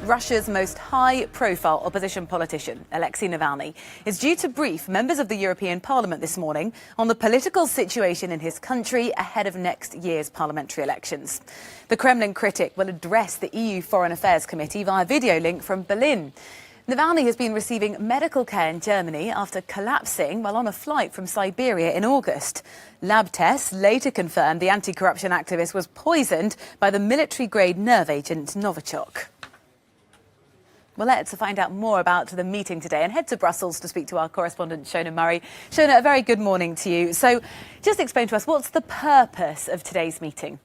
Russia's most high-profile opposition politician, Alexei Navalny, is due to brief members of the European Parliament this morning on the political situation in his country ahead of next year's parliamentary elections. The Kremlin critic will address the EU Foreign Affairs Committee via video link from Berlin. Navalny has been receiving medical care in Germany after collapsing while on a flight from Siberia in August. Lab tests later confirmed the anti-corruption activist was poisoned by the military-grade nerve agent Novichok. Well, let's find out more about the meeting today and head to Brussels to speak to our correspondent, Shona Murray. Shona, a very good morning to you. So just explain to us, what's the purpose of today's meeting?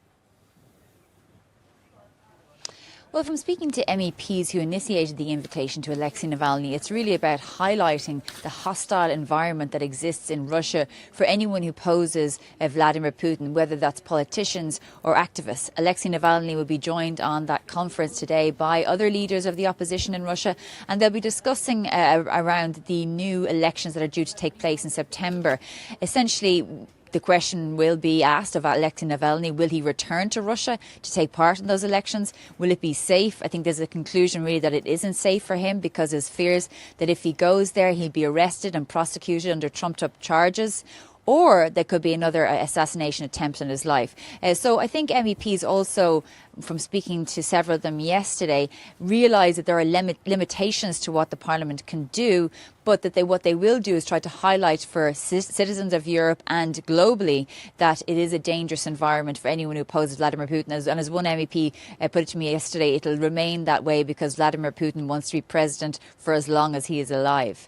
Well, from speaking to MEPs who initiated the invitation to Alexei Navalny, it's really about highlighting the hostile environment that exists in Russia for anyone who opposes Vladimir Putin, whether that's politicians or activists. Alexei Navalny will be joined on that conference today by other leaders of the opposition in Russia, and they'll be discussing around the new elections that are due to take place in September. Essentially, the question will be asked of Alexei Navalny, will he return to Russia to take part in those elections? Will it be safe? I think there's a conclusion really that it isn't safe for him because his fears that if he goes there, he'll be arrested and prosecuted under trumped-up charges, or there could be another assassination attempt on his life. So I think MEPs also, from speaking to several of them yesterday, realise that there are limitations to what the Parliament can do, but that what they will do is try to highlight for citizens of Europe and globally that it is a dangerous environment for anyone who opposes Vladimir Putin. And as one MEP put it to me yesterday, it'll remain that way because Vladimir Putin wants to be president for as long as he is alive.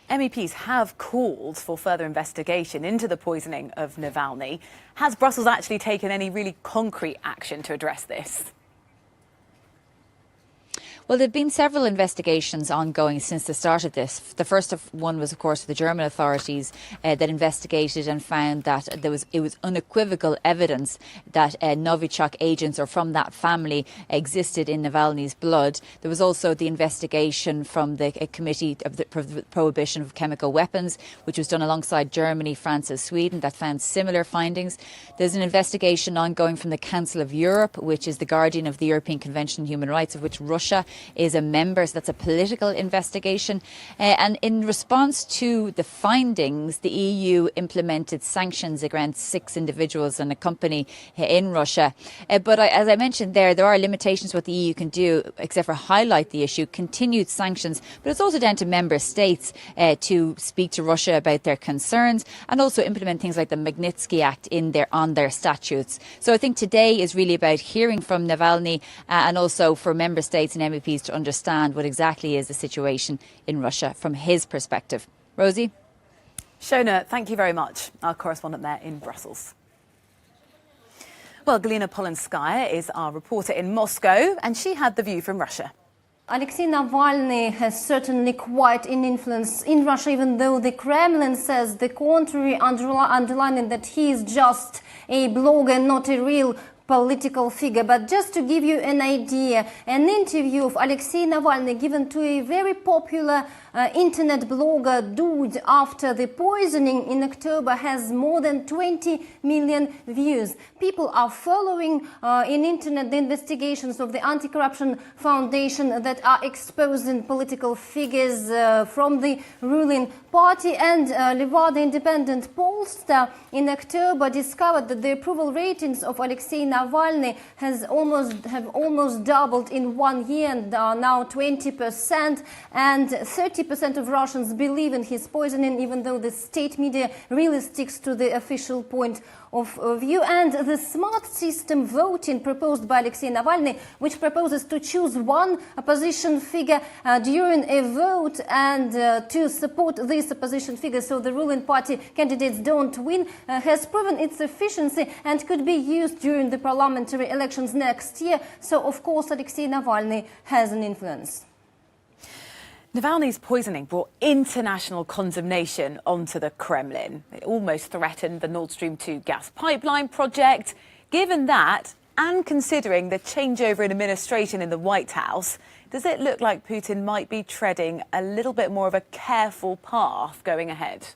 MEPs have called for further investigation into the poisoning of Navalny. Has Brussels actually taken any really concrete action to address this? Well, there have been several investigations ongoing since the start of this. The first one was, of course, the German authorities that investigated and found that it was unequivocal evidence that Novichok agents or from that family existed in Navalny's blood. There was also the investigation from the Committee of the Prohibition of Chemical Weapons, which was done alongside Germany, France and Sweden, that found similar findings. There's an investigation ongoing from the Council of Europe, which is the guardian of the European Convention on Human Rights, of which Russia is a member, so that's a political investigation. And in response to the findings, the EU implemented sanctions against 6 individuals and a company in Russia. But as I mentioned there are limitations what the EU can do, except for highlight the issue, continued sanctions. But it's also down to member states to speak to Russia about their concerns and also implement things like the Magnitsky Act on their statutes. So I think today is really about hearing from Navalny and also for member states and MEPs to understand what exactly is the situation in Russia from his perspective. Rosie? Shona, thank you very much. Our correspondent there in Brussels. Well, Galina Polanskaya is our reporter in Moscow, and she had the view from Russia. Alexei Navalny has certainly quite an influence in Russia, even though the Kremlin says the contrary, underlining that he is just a blogger, not a real political figure. But just to give you an idea, an interview of Alexei Navalny given to a very popular internet blogger Dude after the poisoning in October has more than 20 million views. People are following in internet the investigations of the Anti-Corruption Foundation that are exposing political figures from the ruling party, and Levada independent pollster in October discovered that the approval ratings of Alexei Navalny have almost doubled in 1 year and are now 20%, and 30% of Russians believe in his poisoning, even though the state media really sticks to the official point of view. And the smart system voting proposed by Alexei Navalny, which proposes to choose one opposition figure during a vote and to support this opposition figure so the ruling party candidates don't win, has proven its efficiency and could be used during the parliamentary elections next year. So, of course, Alexei Navalny has an influence. Navalny's poisoning brought international condemnation onto the Kremlin. It almost threatened the Nord Stream 2 gas pipeline project. Given that, and considering the changeover in administration in the White House, does it look like Putin might be treading a little bit more of a careful path going ahead?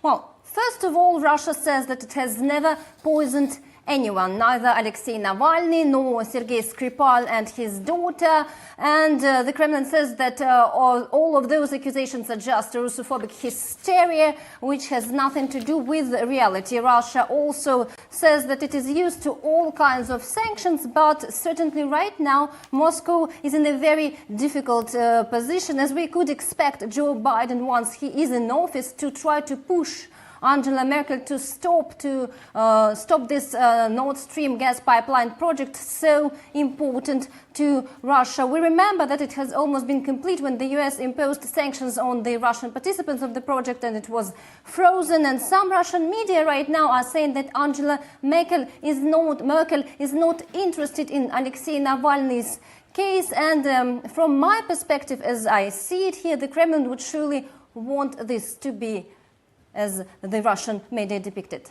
Well, first of all, Russia says that it has never poisoned anyone, neither Alexei Navalny nor Sergei Skripal and his daughter. And the Kremlin says that all of those accusations are just Russophobic hysteria, which has nothing to do with reality. Russia also says that it is used to all kinds of sanctions, but certainly right now Moscow is in a very difficult position, as we could expect Joe Biden, once he is in office, to try to push Angela Merkel to stop this Nord Stream gas pipeline project, so important to Russia. We remember that it has almost been complete when the US imposed sanctions on the Russian participants of the project, and it was frozen. And some Russian media right now are saying that Angela Merkel is not interested in Alexei Navalny's case. And from my perspective, as I see it here, the Kremlin would surely want this to be as the Russian media depicted.